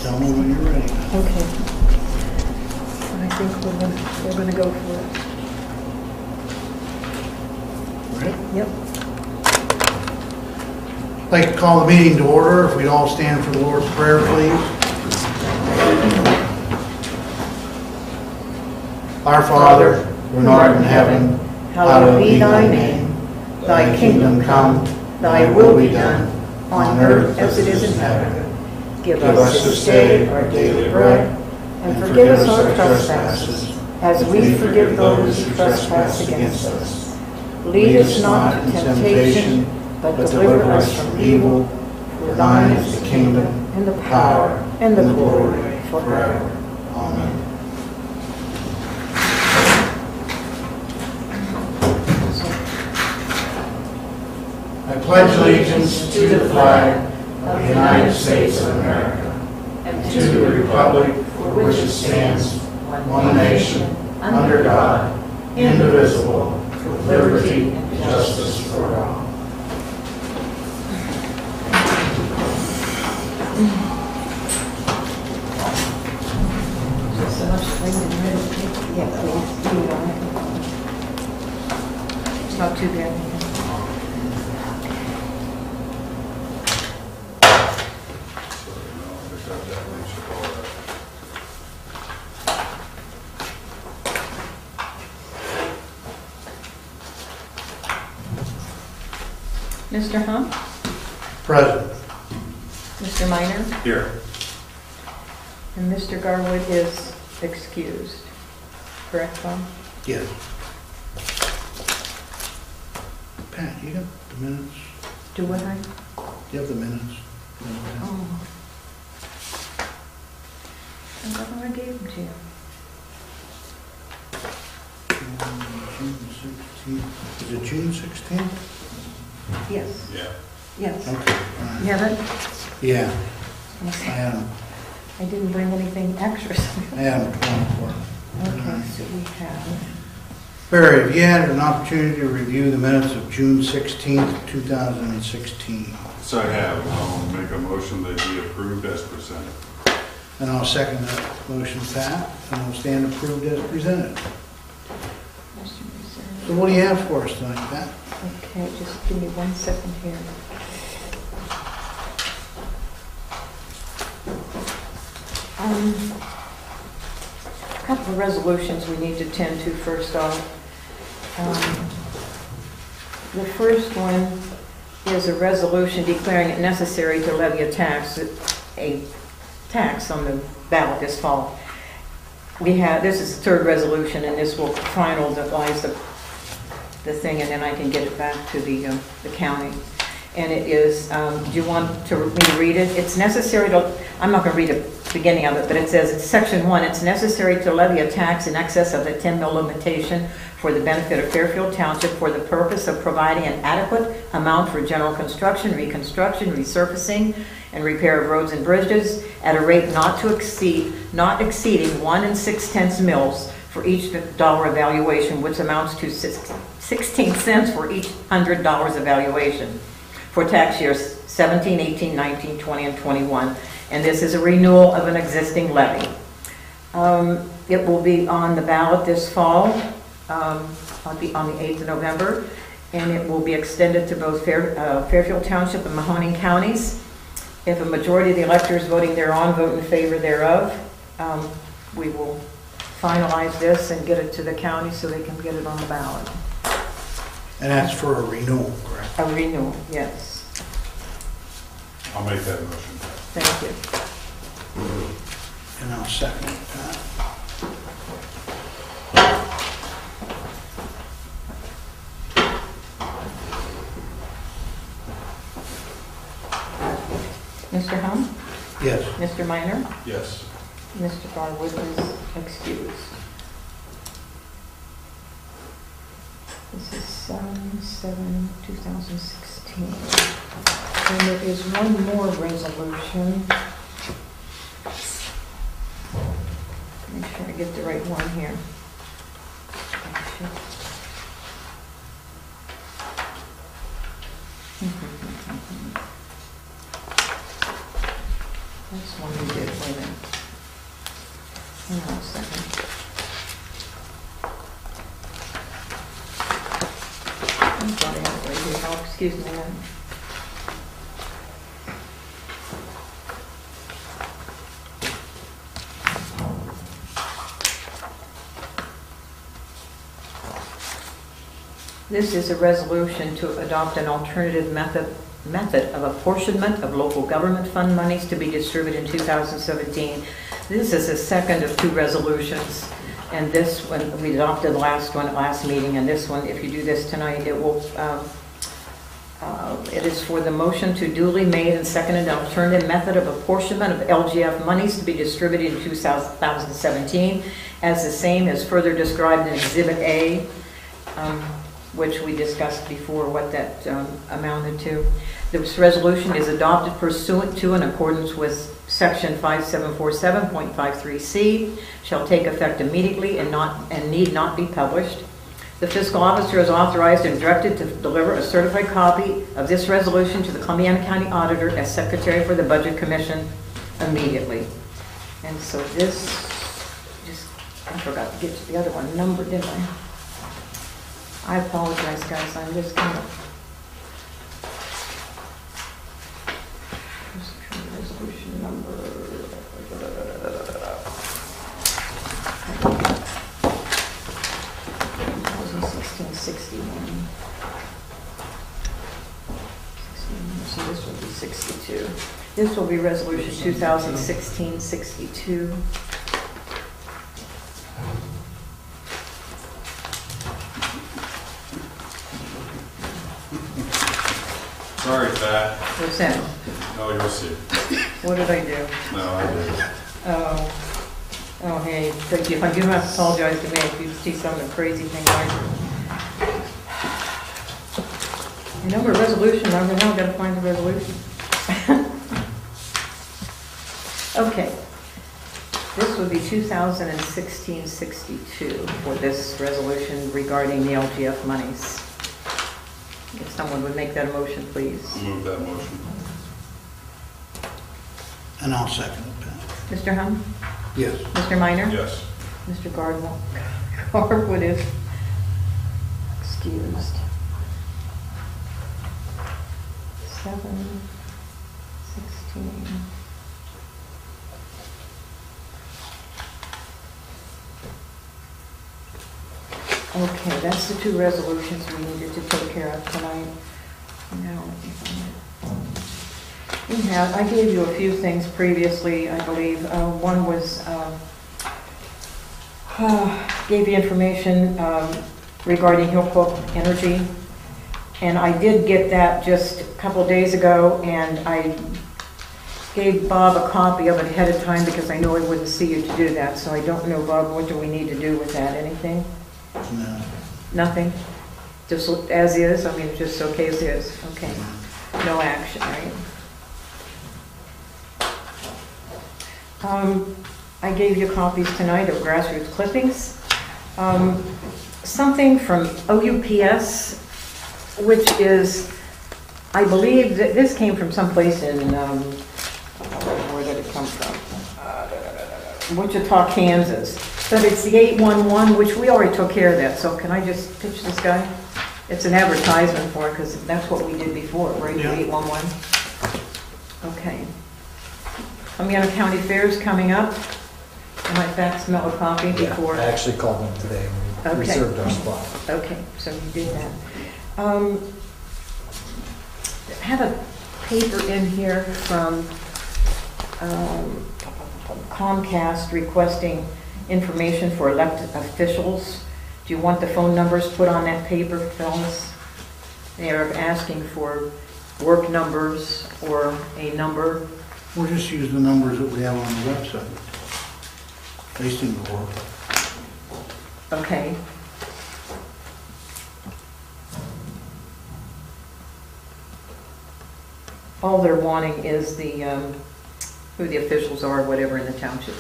Tell me when you're ready. Okay. I think we're gonna go for it. Ready? Yep. I'd like to call the meeting to order. If we'd all stand for the Lord's Prayer, please. Our Father, who art in heaven, hallowed be thy name. Thy kingdom come, thy will be done, on earth as it is in heaven. Give us this day our daily bread, and forgive us our trespasses, as we forgive those who trespass against us. Lead us not into temptation, but deliver us from evil. For thine is the kingdom, and the power, and the glory forever. Amen. I pledge allegiance to the flag of the United States of America, and to the republic for which it stands, one nation, under God, indivisible, with liberty and justice for all. So much yeah, please. It's not too bad. Mr. Hump? Present. Mr. Minor? Here. And Mr. Garwood is excused. Correct, Bob? Yes. Pat, you got the minutes? Do what I? You have the minutes? Oh. I thought I gave them to you. June 16th. Is it June 16th? Yes. Yeah. Yes. Okay. You have it? Yeah, I had them. I didn't bring anything extra. I had them 24. Okay, so we have. Barry, have you had an opportunity to review the minutes of June 16th, 2016? So I have. I'll make a motion that be approved as presented. And I'll second that motion, Pat, and we'll stand approved as presented. So what do you have for us tonight, Pat? Okay, just give me 1 second here. A couple of resolutions we need to tend to first off. The first one is a resolution declaring it necessary to levy a tax on the ballot this fall. This is the third resolution, and this will finalize the thing, and then I can get it back to the county. And it is, do you want me to read it? It's necessary to, I'm not going to read the beginning of it, but it says, it's section 1, it's necessary to levy a tax in excess of the 10 mil limitation for the benefit of Fairfield Township for the purpose of providing an adequate amount for general construction, reconstruction, resurfacing, and repair of roads and bridges at a rate not exceeding 1 6/10 mils for each dollar evaluation, which amounts to 16 cents for each $100 evaluation for tax years 17, 18, 19, 20, and 21. And this is a renewal of an existing levy. It will be on the ballot this fall. It'll be on the 8th of November, and it will be extended to both Fairfield Township and Mahoning counties. If a majority of the electors voting thereon vote in favor thereof, we will finalize this and get it to the county so they can get it on the ballot. And that's for a renewal, correct? A renewal, yes. I'll make that motion. Thank you. And I'll second it, Pat. Mr. Hum? Yes. Mr. Minor? Yes. Mr. Garwood is excused. This is 7/7/2016. And there is one more resolution. Make sure I get the right one here. That's one we did, wait a minute. Hang on a second. I'm sorry, I have it right here. Oh, excuse me. This is a resolution to adopt an alternative method of apportionment of local government fund monies to be distributed in 2017. This is the second of two resolutions, and this one, we adopted the last one at last meeting, and this one, if you do this tonight, it will, it is for the motion to duly made and seconded an alternative method of apportionment of LGF monies to be distributed in 2017, as the same as further described in Exhibit A, which we discussed before what that amounted to. This resolution is adopted pursuant to and in accordance with Section 5747.53C, shall take effect immediately and need not be published. The fiscal officer is authorized and directed to deliver a certified copy of this resolution to the Columbiana County Auditor as Secretary for the Budget Commission immediately. And so this, I forgot to get to the other one, number, didn't I? I apologize, guys. I'm just kind of resolution number. 1661. So this will be 62. This will be resolution 2016-62. Sorry, Pat. What's that? No, you'll see. What did I do? No, I didn't. Oh, hey, thank you. You don't have to apologize to me if you see some of the crazy things I do. You know, a resolution, I've now got to find the resolution. Okay. This would be 2016-62 for this resolution regarding the LGF monies. If someone would make that a motion, please. I'll move that motion. And I'll second it, Pat. Mr. Hum? Yes. Mr. Minor? Yes. Mr. Garwood is excused. 7, 16. Okay, that's the two resolutions we needed to take care of tonight. Now, let me find it. I gave you a few things previously, I believe. One was, gave you information regarding Hillcroft Energy. And I did get that just a couple of days ago, and I gave Bob a copy of it ahead of time because I know I wouldn't see you to do that. So I don't know, Bob, what do we need to do with that? Anything? No. Nothing? Just as is? I mean, just okay as is? Okay. No action, right? I gave you copies tonight of grassroots clippings. Something from OUPS, which is, I believe that this came from someplace in, where did it come from? Wichita, Kansas. But it's the 811, which we already took care of that. So can I just pitch this guy? It's an advertisement for it because that's what we did before, right? Yeah. The 811. Okay. Columbiana County Fair is coming up. I might fax Mel a copy before. I actually called them today and we reserved our spot. Okay, so you did that. I have a paper in here from Comcast requesting information for elected officials. Do you want the phone numbers put on that paper, Phyllis? They are asking for work numbers or a number. We'll just use the numbers that we have on the website. They seem to work. Okay. All they're wanting is the, who the officials are, whatever in the township.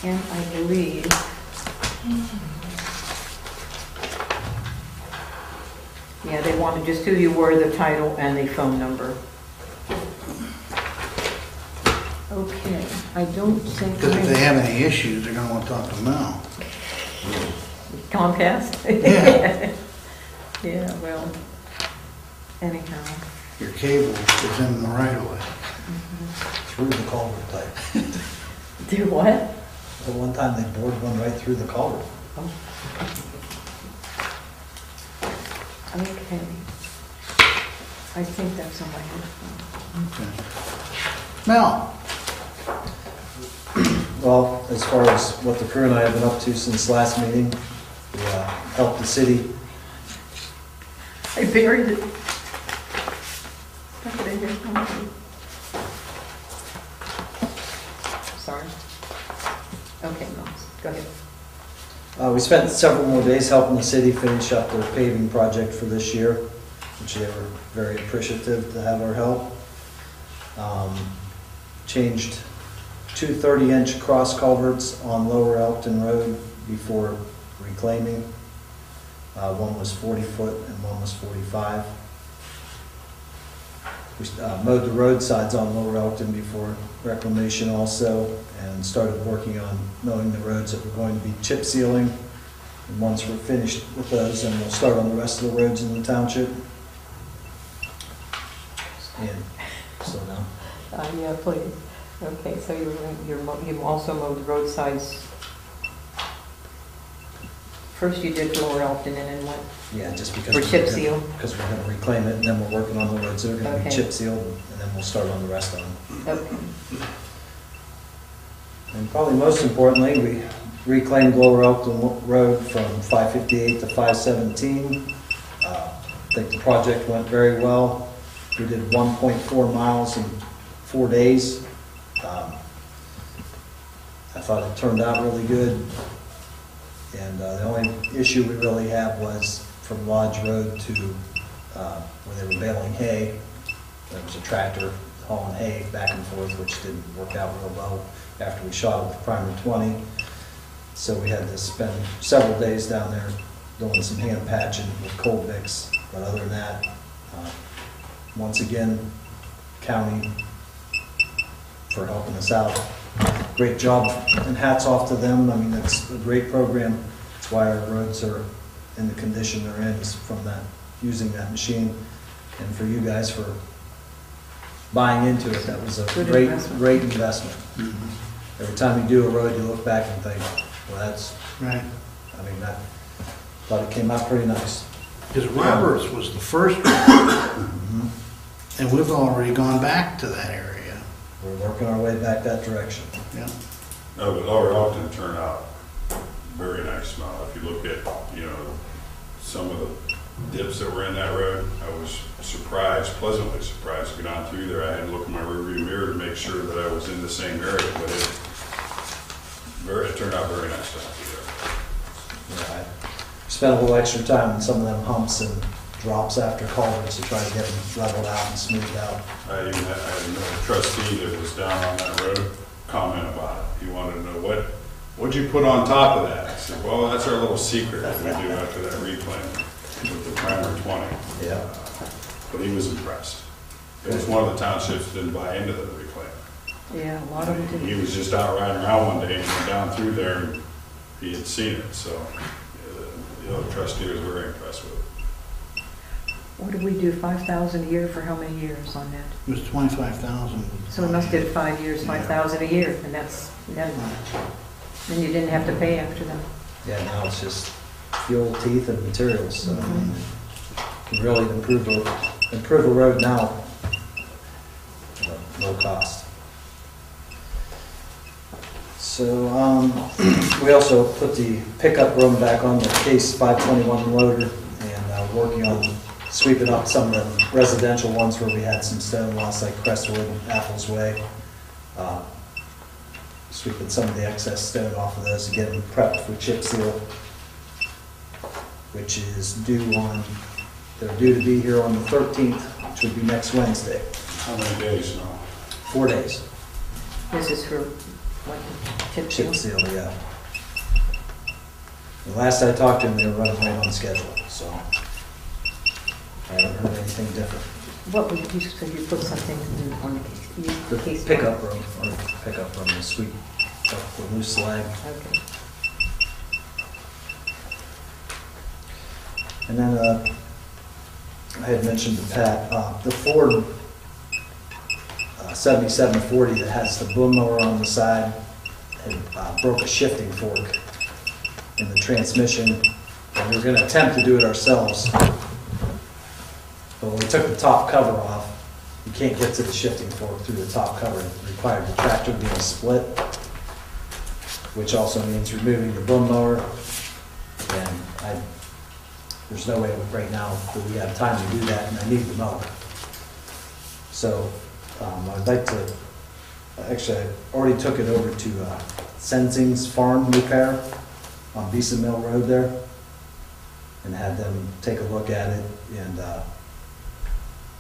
And I believe, 'cause Yeah, they wanted just who you were, the title, and the phone number. Okay, I don't think. Because if they have any issues, they're gonna want to talk to Mel. Comcast? Yeah. Yeah, well, anyhow. Your cable is in the right of way. Through the culvert type. Do what? The one time they bored one right through the culvert. Okay. I think that's on my headphone. Okay. Mel, Well, as far as what the crew and I have been up to since last meeting, we helped the city. I buried it. Look at it here. Sorry. Okay, no, go ahead. We spent several more days helping the city finish up their paving project for this year, which they were very appreciative to have our help. Changed two 30-inch cross culverts on Lower Elkton Road before reclaiming. One was 40 foot and one was 45. We mowed the roadsides on Lower Elkton before reclamation also, and started working on mowing the roads that we're going to be chip sealing. And once we're finished with those, then we'll start on the rest of the roads in the township. And so now. Yeah, please. Okay, so you also mowed the roadsides. First you did Lower Elkton and then what? Yeah, just because For chip seal? Because we're going to reclaim it, and then we're working on the roads that are going to be Okay. chip sealed, and then we'll start on the rest of them. Okay. And probably most importantly, we reclaimed Lower Elkton Road from 558 to 517. I think the project went very well. We did 1.4 miles in 4 days. I thought it turned out really good. And the only issue we really had was from Lodge Road to where they were baling hay. There was a tractor hauling hay back and forth, which didn't work out real well after we shot it with primer 20. So we had to spend several days down there doing some hand patching with cold mix. But other than that, once again, county for helping us out. Great job, and hats off to them. I mean, it's a great program. That's why our roads are in the condition they're in, is from that, using that machine. And for you guys for buying into it, that was a Good great, investment. great investment. Every time you do a road, you look back and think, well, that's, right. I mean, that, thought it came out pretty nice. Because Roberts was the first one, and we've already gone back to that area. We're working our way back that direction. Yeah. No, but Lower Elkton turned out very nice now. If you look at, some of the dips that were in that road, I was surprised, pleasantly surprised to get on through there. I had to look in my rearview mirror to make sure that I was in the same area, but it turned out very nice down through there. Yeah, I spent a little extra time on some of them humps and drops after culverts to try to get them leveled out and smoothed out. I had a trustee that was down on that road comment about it. He wanted to know what'd you put on top of that? I said, well, that's our little secret that we do after that reclaim with the primer 20. Yeah. But he was impressed. It was one of the townships that didn't buy into the reclaim. Yeah, a lot of them He did. was just out riding around one day and went down through there and he had seen it. So the other trustee was very impressed with it. What did we do, 5,000 a year for how many years on that? It was 25,000. So we must have did 5 years, 5,000 a year, and then you didn't have to pay after that. Yeah, now it's just fuel, teeth, and materials, so can really improve the road now at low cost. So we also put the pickup room back on the Case 521 loader, and working on sweeping up some of the residential ones where we had some stone loss, like Crestwood, Apples Way. Sweeping some of the excess stone off of those to get them prepped for chip seal, which is they're due to be here on the 13th, which would be next Wednesday. How many days now? 4 days. This is for, what, chip Chip seal? seal, yeah. The last I talked to them, they were running right on schedule, so. I haven't heard anything different. What would you, so you put something on the case? The case pickup room, or pickup room, the sweep, the loose slag. Okay. And then I had mentioned to Pat, the Ford 7740 that has the boom mower on the side had broke a shifting fork in the transmission. And we were going to attempt to do it ourselves. But when we took the top cover off, you can't get to the shifting fork through the top cover. It required the tractor being split, which also means removing the boom mower. And there's no way right now that we have time to do that, and I need the mower. So I'd like to, actually, I already took it over to Sensing's Farm Repair on Beeson Mill Road there, and had them take a look at it, and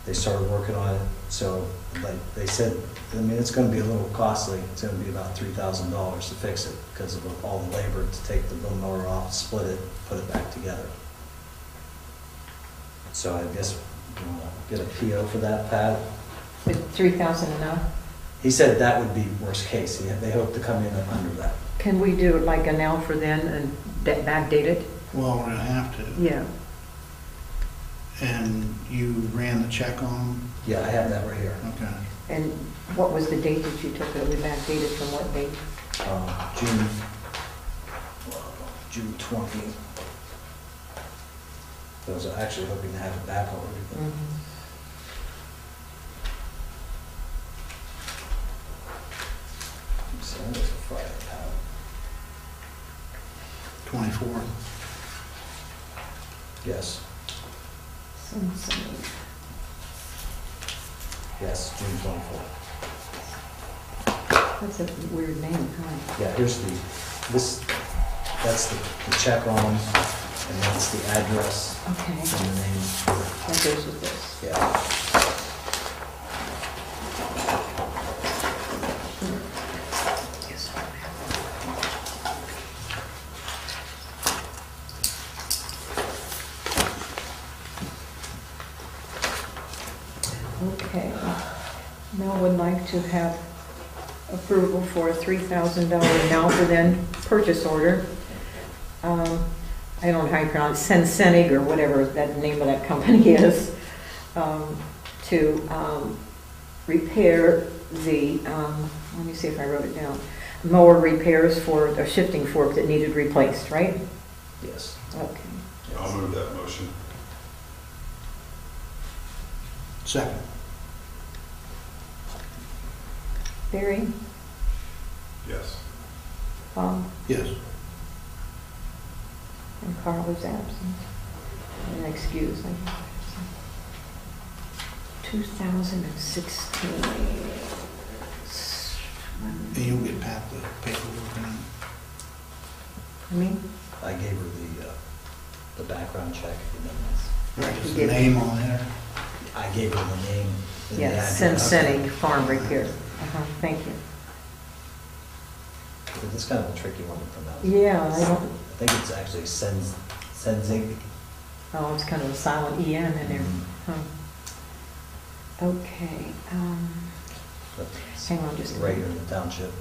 they started working on it. So like they said, I mean, it's going to be a little costly. It's going to be about $3,000 to fix it because of all the labor to take the boom mower off, split it, put it back together. So I guess you want to get a PO for that, Pat? With 3,000 enough? He said that would be worst case. They hope to come in under that. Can we do it like a now for then and backdate it? Well, we're gonna have to. Yeah. And you ran the check on them? Yeah, I have that right here. Okay. And what was the date that you took it? We backdated from what date? June 20. I was actually hoping to have it back already. But so that was a Friday, Pat. 24. Yes, Something. yes, June 24. That's a weird name, huh? Yeah, here's that's the check on them, and that's the address Okay. and the name. That goes with this. Yeah. Yes. Okay. Now I would like to have approval for a $3,000 now for then purchase order. I don't know how you pronounce it, Sensenig or whatever that name of that company is, to repair the, let me see if I wrote it down, mower repairs for a shifting fork that needed replaced, right? Yes. Okay. I'll move that motion. Second. Barry? Yes. Bob? Yes. And Carl is absent. An excuse. 2016. And you'll get Pat the paperwork and I mean, I gave her the background check, and then right, is You the did. name on there. I gave her the name and the yes, address. Sensenig Farm Repair. Thank you. It's kind of a tricky one to pronounce. Yeah, I don't, I think it's actually Senzig. oh, it's kind of a silent EN in there. Huh. Okay, hang on just a Right minute. in the township.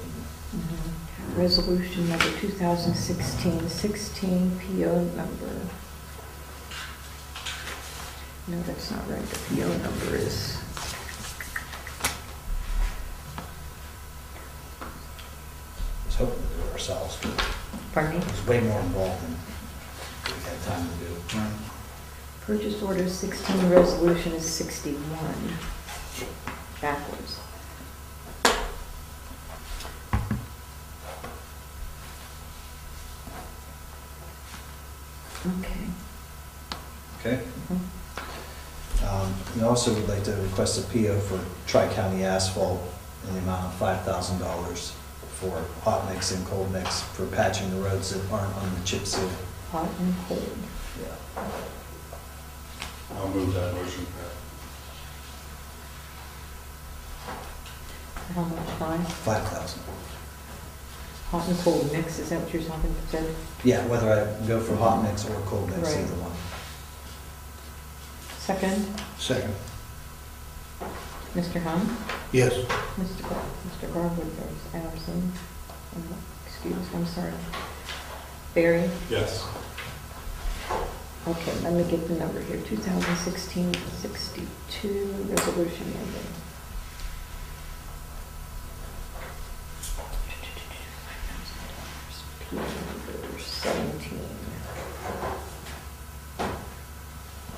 Resolution number 2016, 16 PO number. No, that's not right. The PO number is, I was hoping to do it ourselves, but pardon me? it was way more involved than we had time to do. Right. Purchase order 16, resolution is 61. Backwards. Okay. Okay. Mhm. We also would like to request a PO for Tri-County Asphalt in the amount of $5,000 for hot mix and cold mix for patching the roads that aren't on the chip seal. Hot and cold. Yeah. I'll move that motion, Pat. How much time? 5,000. Hot and cold mix, is that what you're talking about? Yeah, whether I go for hot mix or cold mix, Right. either one. Second, Second. Mr. Hunt? Yes. Mr. Garwood, there's Anderson. Excuse, I'm sorry. Barry? Yes. Okay, let me get the number here, 2016-62, resolution number. P number 17.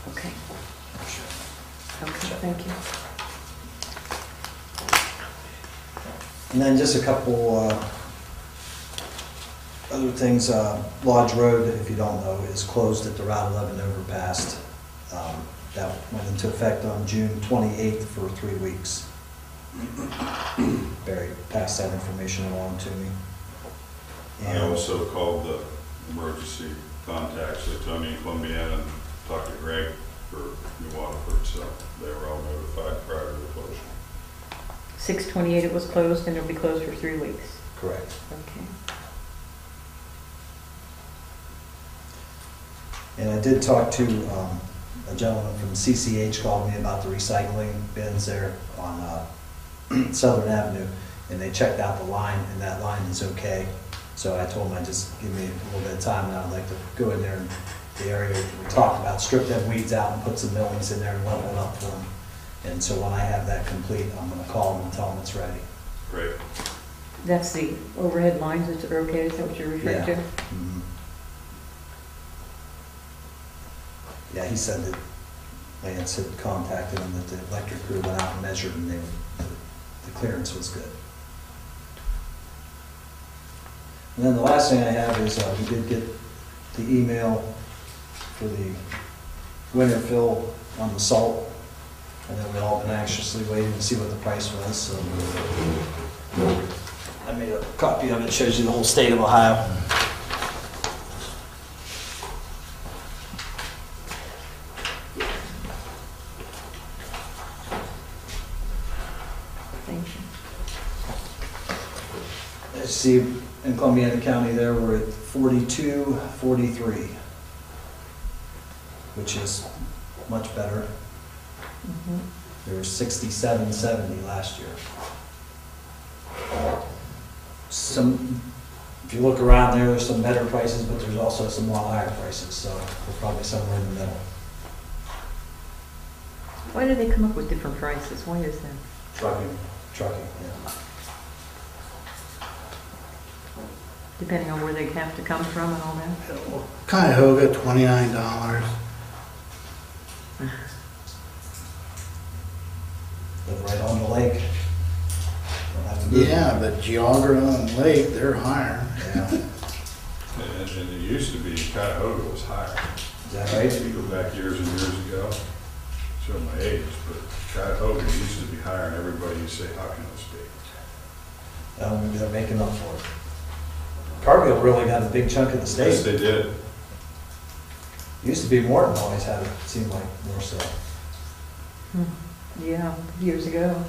Okay. Okay, thank you. And then just a couple other things. Lodge Road, if you don't know, is closed at the Route 11 overpass. That went into effect on June 28th for 3 weeks. Barry passed that information along to me. I also called the emergency contacts at Tony and Columbiana and talked to Greg for New Waterford, so they were all notified prior to the closure. 6/28 it was closed, and it'll be closed for 3 weeks. Correct. Okay. And I did talk to a gentleman from CCH called me about the recycling bins there on Southern Avenue, and they checked out the line, and that line is okay. So I told them I'd just give me a little bit of time, and I'd like to go in there in the area we talked about, strip them weeds out and put some millings in there and level it up for them. And so when I have that complete, I'm going to call them and tell them it's ready. Great. That's the overhead lines that are okay, is that what you're referring to? Mhm. Yeah, he said that Lance had contacted him, that the electric crew went out and measured, and the clearance was good. And then the last thing I have is we did get the email for the winter fill on the salt, and then we've all been anxiously waiting to see what the price was. So I made a copy of it. It shows you the whole state of Ohio. Thank you. See, in Columbiana County there, we're at 42.43, which is much better. Mhm. There were 67.70 last year. If you look around there, there's some better prices, but there's also some lot higher prices, so we're probably somewhere in the middle. Why do they come up with different prices? Why is that? Trucking, yeah. Depending on where they have to come from and all that? Cuyahoga, $29. Live right on the lake. Don't have to move. Yeah, but Geauga and Lake, they're higher. Yeah. And it used to be Cuyahoga was higher. Is that right? You go back years and years ago, show my age, but Cuyahoga used to be higher, and everybody used to say, how can this be? Maybe they're making up for it. Cargill really got a big chunk of the state. Yes, they did. Used to be Morton always had it, seemed like more so. Yeah, years ago.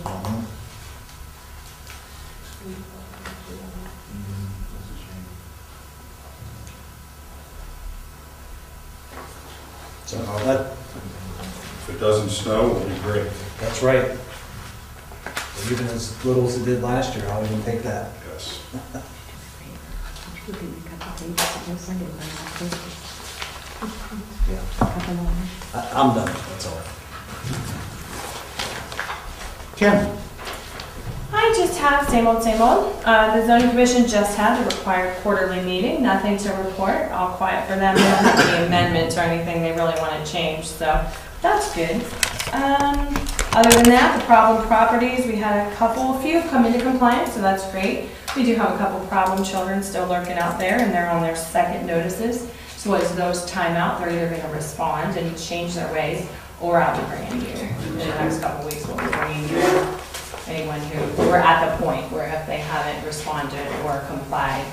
So If it doesn't snow, it'll be great. that's right. Even as little as it did last year, I'll even take that. Yes. Yeah. I'm done, that's all. Kim? I just have same old, same old. The zoning commission just had a required quarterly meeting, nothing to report, all quiet for them. They don't have any amendments or anything they really want to change, so that's good. Other than that, the problem properties, we had a few come into compliance, so that's great. We do have a couple problem children still lurking out there, and they're on their second notices. So as those time out, they're either going to respond and change their ways, or I'll be bringing you. In the next couple weeks, we'll be bringing you anyone who, we're at the point where if they haven't responded or complied,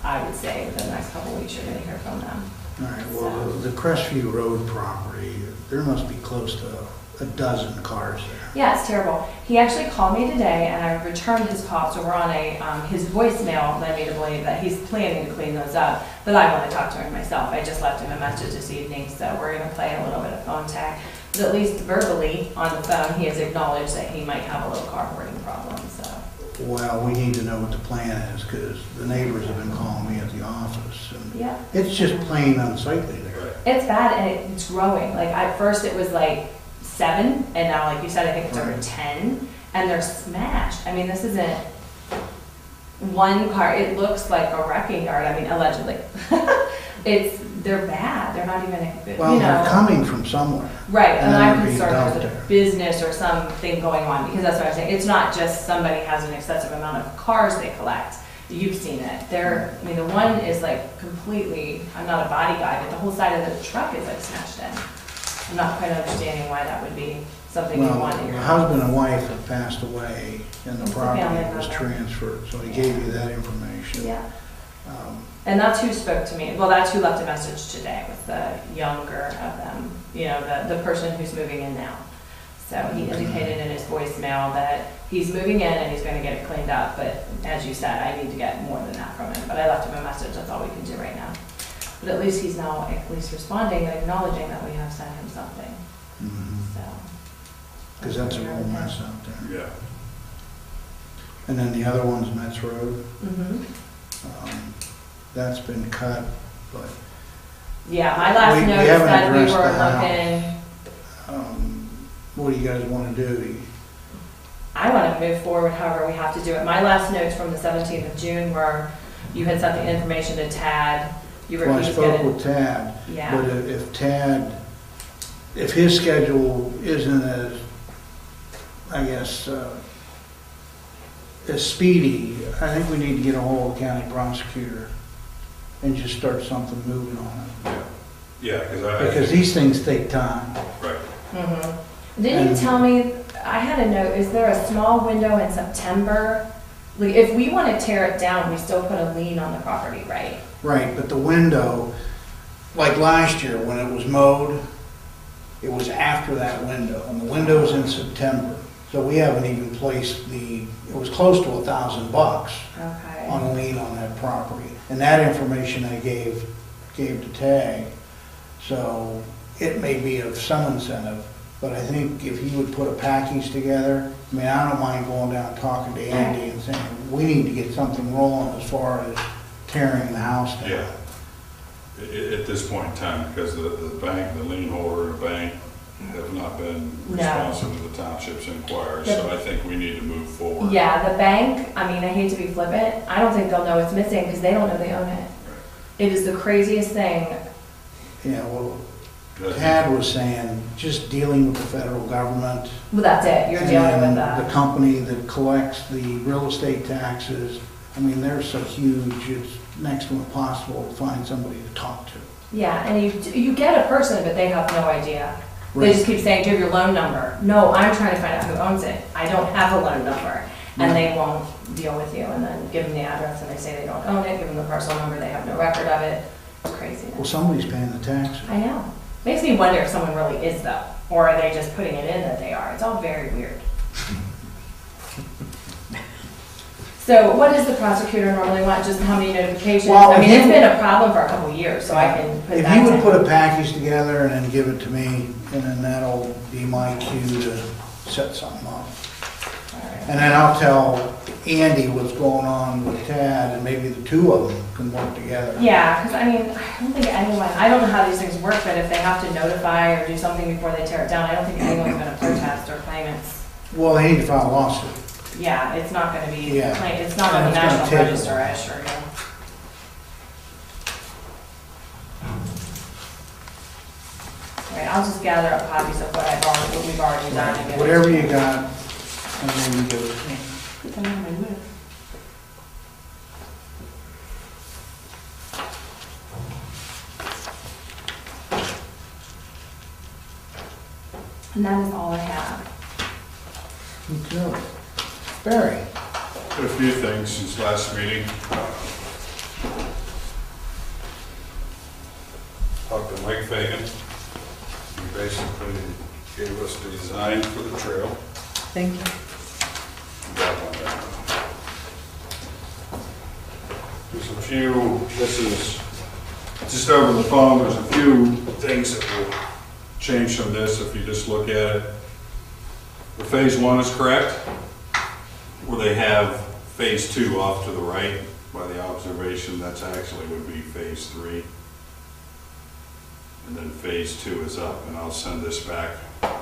I would say within the next couple weeks, you're going to hear from them. All right, well, the Crestview Road property, there must be close to a dozen cars there. Yeah, it's terrible. He actually called me today, and I returned his call, so we're on his voicemail led me to believe that he's planning to clean those up, but I want to talk to him myself. I just left him a message this evening, so we're going to play a little bit of phone tag. But at least verbally, on the phone, he has acknowledged that he might have a little carporting problem, so. Well, we need to know what the plan is, because the neighbors have been calling me at the office, and Yeah. it's just plain unsightly there. It's bad and it's growing. Like at first it was like 7 and now like you said, I think it's over Right. 10 and they're smashed. I mean, this isn't one car. It looks like a wrecking yard. I mean, allegedly. They're bad. They're not even, Well, you they're know. coming from somewhere. Right, and then I'm they're being concerned dumped there's a there. business or something going on, because that's what I'm saying. It's not just somebody has an excessive amount of cars they collect. You've seen it. I mean, the one is like completely, I'm not a body guy, but the whole side of the truck is like smashed in. I'm not quite understanding why that would be something you Well, want in the your husband and wife have passed away, and the It's a property family was member. transferred, so he gave you that information. Yeah, Um, and that's who spoke to me. Well, that's who left a message today with the younger of them, you know, the person who's moving in now. So he indicated in his voicemail that he's moving in and he's gonna get it cleaned up, but as you said, I need to get more than that from him. But I left him a message, that's all we can do right now. But at least he's now at least responding and acknowledging that we have sent him something, so. Because that's a real mess out there. Yeah. And then the other one's Metz Road. Mhm. That's been cut, but Yeah, my last We note haven't said we addressed were the house. looking, what do you guys want to do? I want to move forward however we have to do it. My last notes from the 17th of June were, you had sent the information to Tad, you were, Well, I he's spoke gonna, with Tad, yeah. but if Tad, if his schedule isn't as, I guess, as speedy, I think we need to get a hold of the county prosecutor and just start something moving on it. Yeah, because Because these things take time. right. Mhm. Didn't you And- tell me, I had a note, is there a small window in September? Like, if we want to tear it down, we still put a lien on the property, right? Right, but the window, like last year when it was mowed, it was after that window, and the window's in September. So we haven't even placed it was close to $1,000 Okay. on a lien on that property. And that information I gave to Tag. So it may be of some incentive, but I think if he would put a package together, I mean, I don't mind going down and talking to Andy and saying, we need to get something rolling as far as tearing the house down. Yeah. At this point in time, because the bank, the lien holder, the bank have not been No. responsive to the township's inquiry, so I think we need to move forward. Yeah, the bank, I mean, I hate to be flippant, I don't think they'll know it's missing because they don't know they own it. It is the craziest thing. Yeah, well, But I Tad was saying, just dealing with the federal government. Well, that's it, you're and dealing with then that. the company that collects the real estate taxes. I mean, they're so huge, it's next to impossible to find somebody to talk to. Yeah, and you get a person, but they have no idea. They Right. just keep saying, do you have your loan number? No, I'm trying to find out who owns it. I don't have a loan number. And they won't deal with you, and then give them the address, and they say they don't own it, give them the parcel number, they have no record of it. It's Well, craziness. somebody's paying the taxes. I know. Makes me wonder if someone really is though, or are they just putting it in that they are? It's all very weird. So what does the prosecutor normally want? Just how many notifications? Well, I mean, if it's you- been a problem for a couple of years, so I can put If that you would in. put a package together and then give it to me, and then that'll be my cue to set something up. All right. And then I'll tell Andy what's going on with Tad, and maybe the two of them can work together. Yeah, because I mean, I don't know how these things work, but if they have to notify or do something before they tear it down, I don't think anyone's going to protest or claim it's, Well, they need to file a lawsuit. yeah, it's not going to be, Yeah. it's not on And the it's gonna National take a Register, while. I assure you. All right, I'll just gather up copies of what we've already done and get it. Whatever you got, and then you give it to me. Put them on my list. And that is all I have. Okay. Barry? A few things since last meeting. Talked to Mike Fagan. He basically gave us the design for the trail. Thank you. Got one down. There's a few, this is just over the phone, there's a few things that will change from this, if you just look at it, the phase 1 is correct, where they have phase 2 off to the right by the observation, that's actually would be phase 3. And then phase 2 is up, and I'll send this back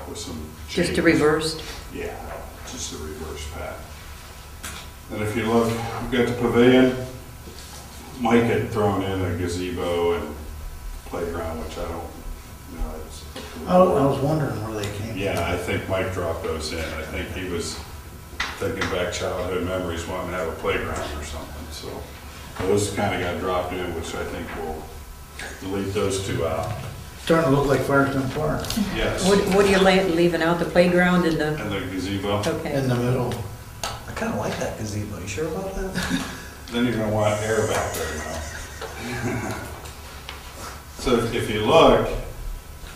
with some changes. Just a reversed? Yeah, just the reverse path. And if you look, we've got the pavilion. Mike had thrown in a gazebo and playground, which I don't, you know, it's. I was wondering where they came from. Yeah, I think Mike dropped those in. I think he was thinking back childhood memories, wanting to have a playground or something, so. Those kind of got dropped in, which I think will delete those 2 out. Starting to look like Firestone Park Yes. What are you leaving out, the playground and the, And the gazebo. okay. in the middle. I kind of like that gazebo. You sure about that? Then you're gonna want air back there now. So if you look,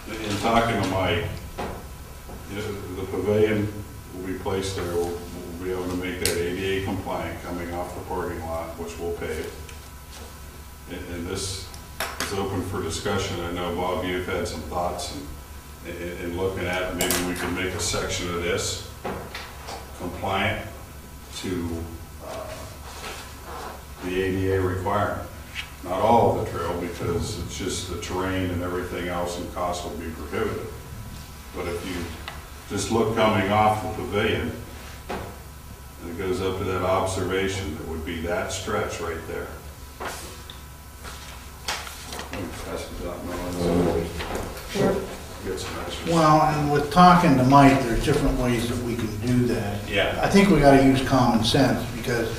in talking to Mike, you know, the pavilion will be placed there. We'll be able to make that ADA compliant coming off the parking lot, which we'll pave. And this is open for discussion. I know, Bob, you've had some thoughts in looking at, maybe we can make a section of this compliant to the ADA requirement. Not all of the trail, because it's just the terrain and everything else, and cost will be prohibitive. But if you just look coming off the pavilion, and it goes up to that observation, it would be that stretch right there. Pass it out, Melanie. Get some extra. Well, and with talking to Mike, there's different ways that we can do that. Yeah. I think we gotta use common sense, because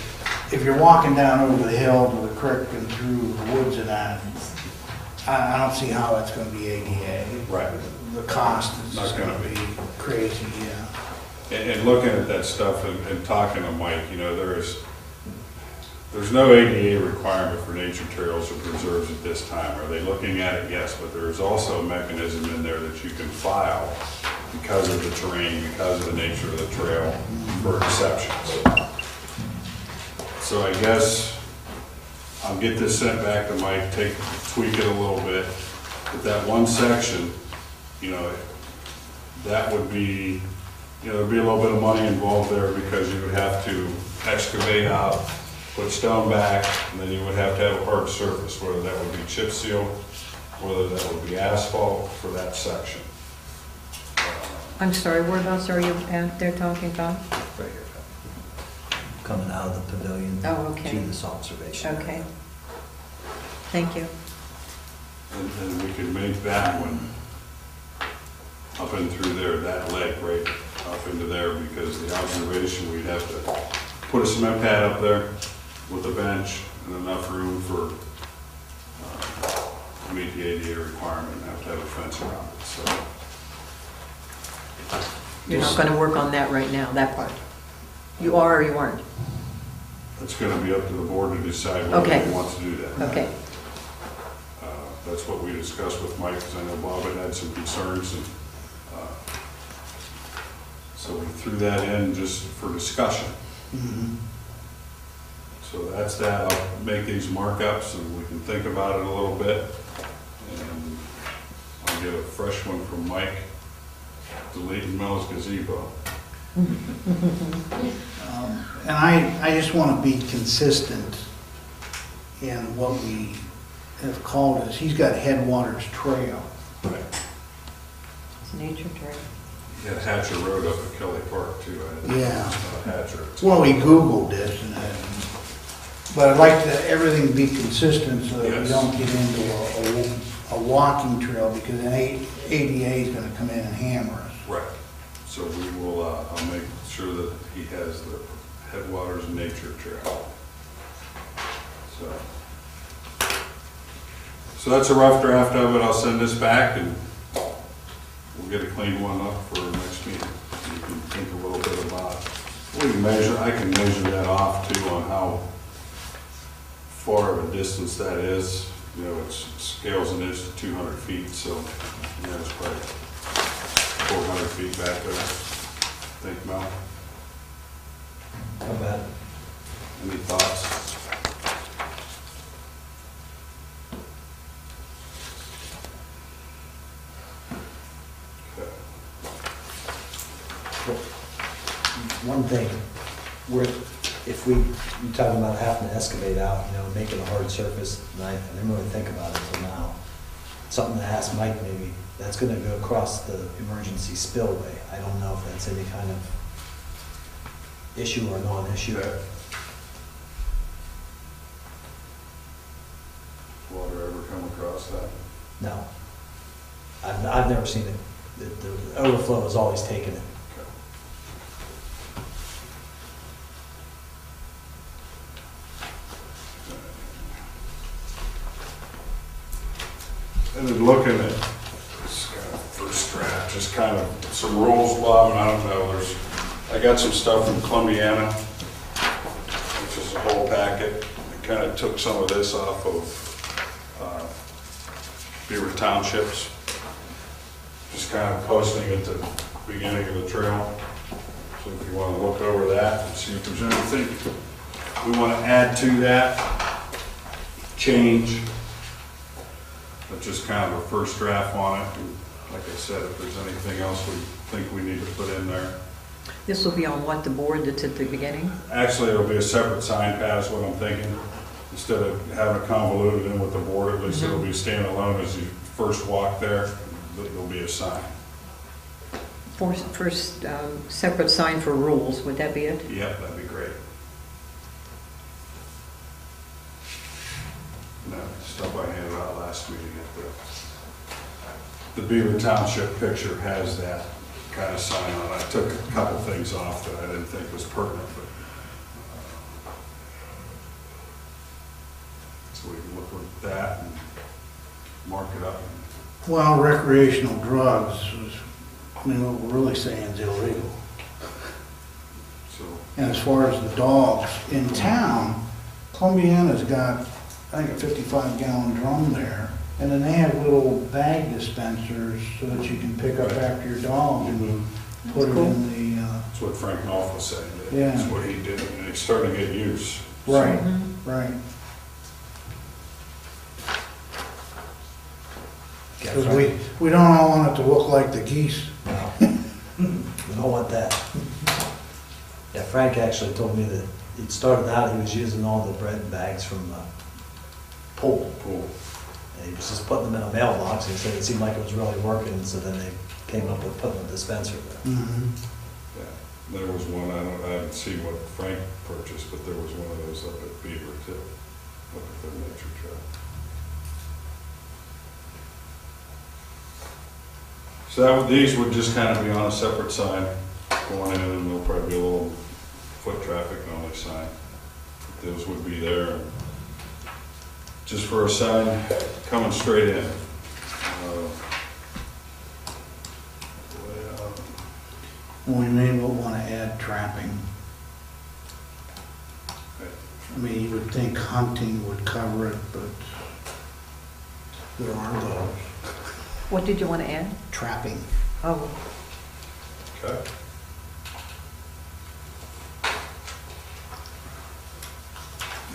if you're walking down over the hill to the creek and through the woods and that, I don't see how it's gonna be ADA. Right. The cost is Not gonna gonna be crazy, yeah. And looking at that stuff and talking to Mike, you know, there's no ADA requirement for nature trails or preserves at this time. Are they looking at it? Yes, but there's also a mechanism in there that you can file because of the terrain, because of the nature of the trail, for exceptions. So I guess I'll get this sent back to Mike, tweak it a little bit. But that one section, you know, that would be, you know, there'd be a little bit of money involved there, because you would have to excavate out, put stone back, and then you would have to have a hard surface, whether that would be chip seal, whether that would be asphalt for that section. I'm sorry, whereabouts are you at there talking about? Right here. Coming out of the pavilion Oh, okay. to this observation. Okay. Thank you. And we could make that one up and through there, that leg right up into there, because the observation, we'd have to put a cement pad up there with a bench and enough room for, to meet the ADA requirement, and have to have a fence around it, so. You're not gonna work on that right now, that part? You are or you aren't? It's gonna be up to the board to decide whether Okay. they want to do that. Okay. That's what we discussed with Mike, because I know Bob had some concerns, and so we threw that in just for discussion. Mhm. So that's that. I'll make these markups and we can think about it a little bit. And I'll get a fresh one from Mike, deleting Mel's gazebo. And I just want to be consistent in what we have called this. He's got Headwaters Trail. Right. It's nature trail. Yeah, Hatcher Road up at Kelly Park too. Yeah. It's not Hatcher. Well, we Googled this, but I'd like everything to be consistent so that we Yes. don't get into a walking trail, because then ADA is going to come in and hammer us. Right. So we will, I'll make sure that he has the Headwaters Nature Trail. So that's a rough draft of it. I'll send this back and we'll get a clean one up for our next meeting. You can think a little bit about, I can measure that off too on how far of a distance that is. You know, it scales an inch to 200 feet, so, you know, it's probably 400 feet back there. Think, Mel? Not bad. Any thoughts? thing, if you're talking about having to excavate out, making a hard surface, and I didn't really think about it until now. Something to ask Mike maybe, that's gonna go across the emergency spillway. I don't know if that's any kind of issue or non-issue. Water ever come across that? No. I've never seen it. The overflow has always taken it. And then looking at this kind of first draft, just kind of some rules, Bob, and I don't know, I got some stuff from Columbiana, which is a whole packet. I kind of took some of this off of Beaver Townships, just kind of posting at the beginning of the trail. So if you want to look over that and see if there's anything we want to add to that, change. But just kind of a first draft on it. And like I said, if there's anything else we think we need to put in there. This will be on what, the board that's at the beginning? Actually, it'll be a separate sign pad is what I'm thinking. Instead of having it convoluted in with the board, at least it'll be standalone as you first walk there. There'll be a sign. First separate sign for rules, would that be it? Yep, that'd be great. No, stuff I handed out last meeting at the Beaver Township picture has that kind of sign on it. I took a couple things off that I didn't think was pertinent, but so we can look at that and mark it up. Well, recreational drugs, what we're really saying is illegal. So, And as far as the dogs, in town, Columbiana's got, I think, a 55-gallon drum there, and then they have little bag dispensers so that you can pick up after your dog and put it in the, that's what Frank Knopf was saying. Yeah. That's what he did, and it's starting to get use. right, Mm-hmm. right. Because we don't all want it to look like the geese. We don't want that. Yeah, Frank actually told me that it started out, he was using all the bread bags from the pool. And he was just putting them in a mailbox, and he said it seemed like it was really working, so then they came up with putting a dispenser there. Mhm. Yeah, there was one, I haven't seen what Frank purchased, but there was one of those up at Beaver too, up at the nature trail. So these would just kind of be on a separate sign going in, and there'll probably be a little foot traffic only sign. Those would be there, just for a sign coming straight in. We may well want to add trapping. I mean, you would think hunting would cover it, but there are those. What did you want to add? Trapping. Oh, Okay.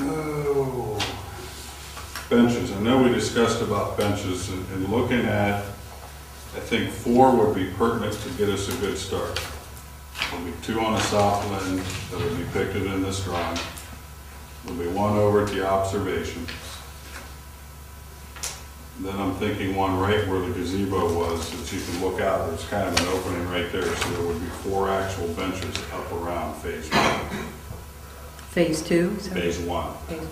Oh, benches. I know we discussed about benches and looking at, I think 4 would be pertinent to get us a good start. There'll be 2 on the south end that would be pictured in this drawing. There'll be 1 over at the observation. Then I'm thinking 1 right where the gazebo was, that you can look out. There's kind of an opening right there, so there would be 4 actual benches up around phase 1. phase 2? Phase 1. Phase 1.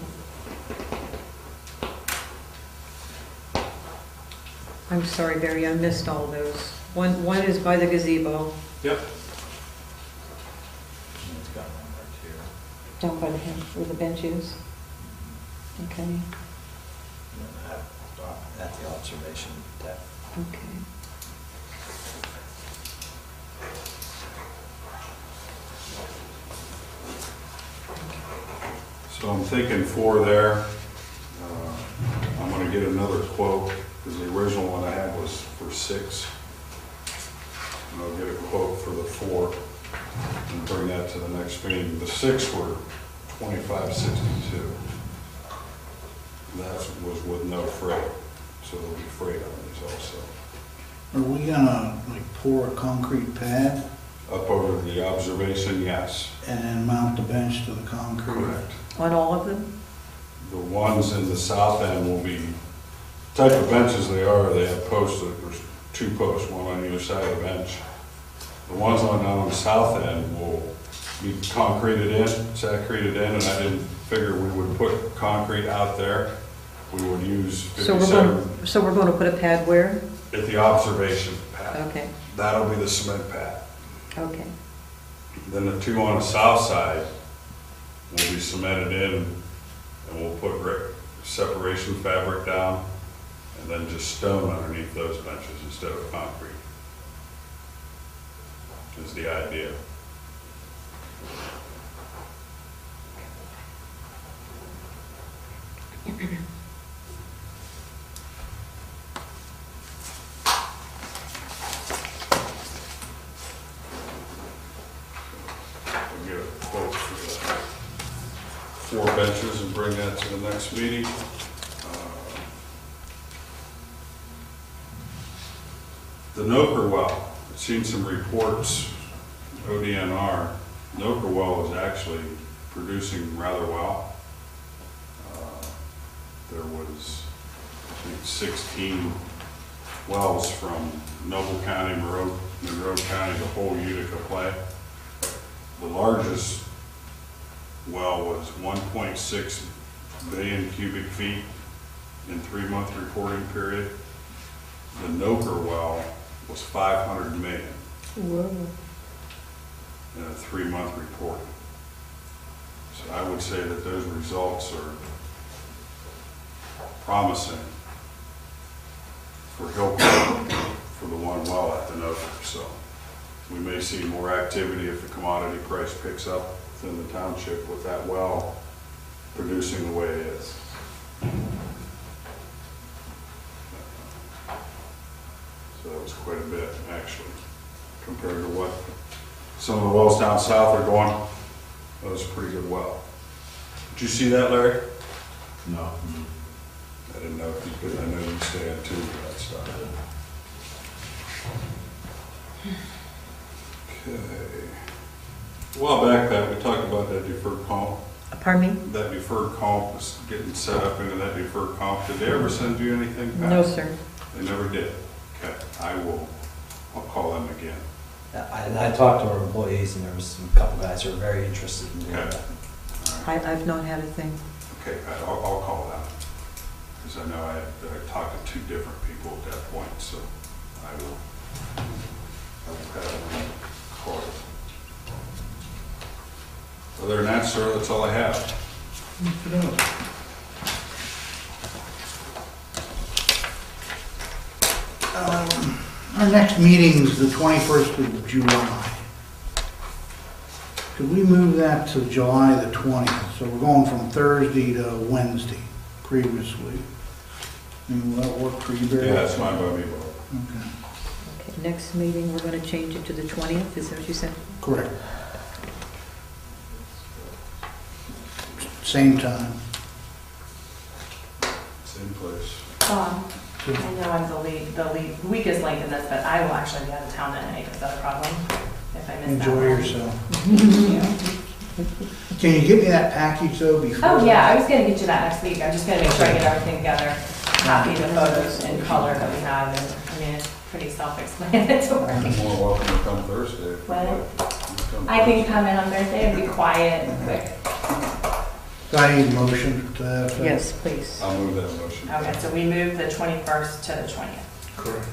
I'm sorry, Barry, I missed all those. One is by the gazebo, Yep. It's got one right here. down by the, where the bench is. Okay, And then at the observation deck. okay. So I'm thinking 4 there. I'm gonna get another quote, because the original one I had was for 6. And I'll get a quote for the 4 and bring that to the next meeting. The 6 were $25.62. That was with no freight, so there'll be freight on these also. Are we gonna like pour a concrete pad? Up over the observation, yes. and then mount the bench to the concrete. Correct. On all of them? The ones in the south end will be, type of benches they are, they have posts, there's 2 posts, one on either side of the bench. The ones on the south end will be concreted in, saturated in, and I didn't figure we would put concrete out there. We would use So 57 we're going to put a pad where? at the observation pad. Okay, That'll be the cement pad. okay. Then the 2 on the south side will be cemented in, and we'll put separation fabric down, and then just stone underneath those benches instead of concrete, is the idea. We'll get a quote for the 4 benches and bring that to the next meeting. The Noker well, I've seen some reports, ODNR, Noker well is actually producing rather well. There was, I think, 16 wells from Noble County, Monroe County, the whole Utica play. The largest well was 1.6 billion cubic feet in 3-month reporting period. The Noker well was 500 million Whoa. in a 3-month report. So I would say that those results are promising for Hillport for the one well at the Noker. So we may see more activity if the commodity price picks up within the township with that well producing the way it is. So that was quite a bit, actually, compared to what some of the wells down south are going. That was a pretty good well. Did you see that, Larry? No. I didn't know if you could, I know you stay in tune with that stuff. Okay. A while back, Pat, we talked about that deferred comp. Pardon me? That deferred comp was getting set up into that deferred comp. Did they ever send you anything, Pat? No, sir. They never did. Okay, I'll call them again. And I talked to our employees, and there was a couple guys who were very interested in doing Okay. that. I've not had a thing. Okay, Pat, I'll call them. Because I know I talked to 2 different people at that point, so I will have them call it. Other than that, sir, that's all I have. Our next meeting's the 21st of July. Could we move that to July the 20th? So we're going from Thursday to Wednesday previously. I mean, will that work for you, Barry? Yeah, that's fine by me, Bob. Okay, Okay, next meeting, we're going to change it to the 20th, is that what you said? correct. Same time. Same place. I know I'm the weakest link in this, but I will actually be out of town that night. Is that a problem? If I miss that Enjoy one? yourself. Can you get me that package though before? Oh, yeah, I was gonna get you that next week. I'm just gonna make sure I get everything together. Copy the photos in color that we have, and I mean, it's pretty self-explanatory. You're more welcome to come Thursday. if you'd What? like. You come I can Thursday. come in on Thursday and be quiet and quick. Do I need a motion to that effect? Yes, please. I'll move that motion. Okay, so we moved the 21st to the 20th. Correct.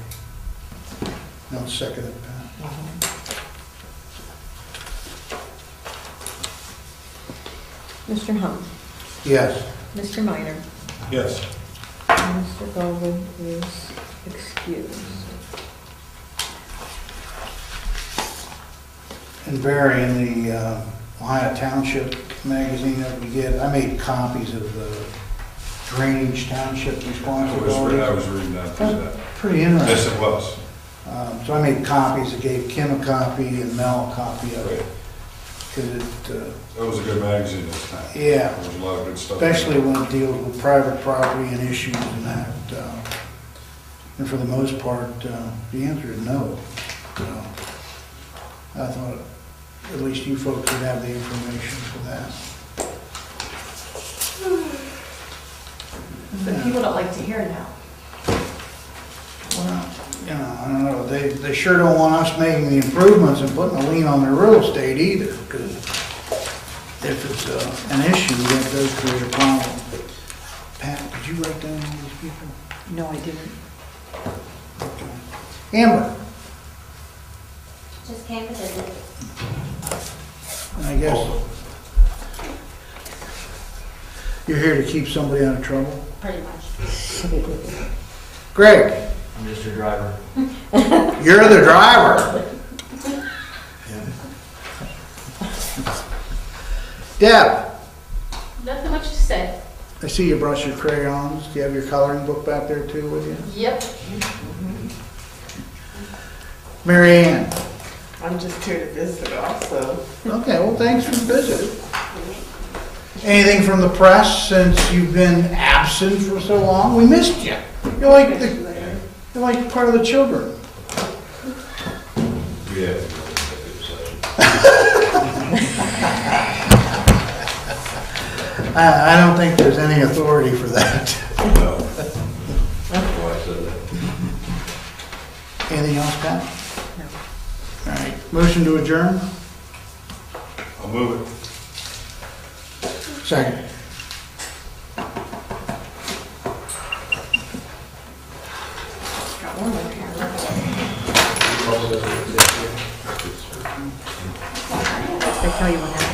I'll second it, Pat. Mr. Hunt, Yes. Mr. Minor, Yes. Mr. Galvin is excused. And Barry, in the Ohio Township magazine that we get, I made copies of the drainage township I responsibilities. was reading that through that. Pretty Yes, interesting. it was. So I made copies, I gave Kim a copy and Mel a copy of it. 'Cause it, That was a good magazine this time. yeah, There was a lot of good stuff. in especially there. when it deals with private property and issues and that. And for the most part, the answer is no. So, I thought at least you folks would have the information for that. But people don't like to hear now. Well, you know, I don't know, they sure don't want us making the improvements and putting a lien on their real estate either, because if it's an issue, that does create a problem. Pat, did you write down all these people? No, I didn't. Okay. Amber, Just came to visit. and I guess you're here to keep somebody out of trouble? Pretty much. Greg, I'm just your driver. you're the driver. Deb, Nothing much to say. I see you brush your crayons. Do you have your coloring book back there too with you? Yep. Mary Ann? I'm just here to visit also. Okay, well, thanks for the visit. Anything from the press since you've been absent for so long? We missed you. You're like part of the children. Yeah. I don't think there's any authority for that. No. That's why I said that. Anything else, Pat? No. All right, motion to adjourn? I'll move it. Second. Got one more here. They tell you what happened.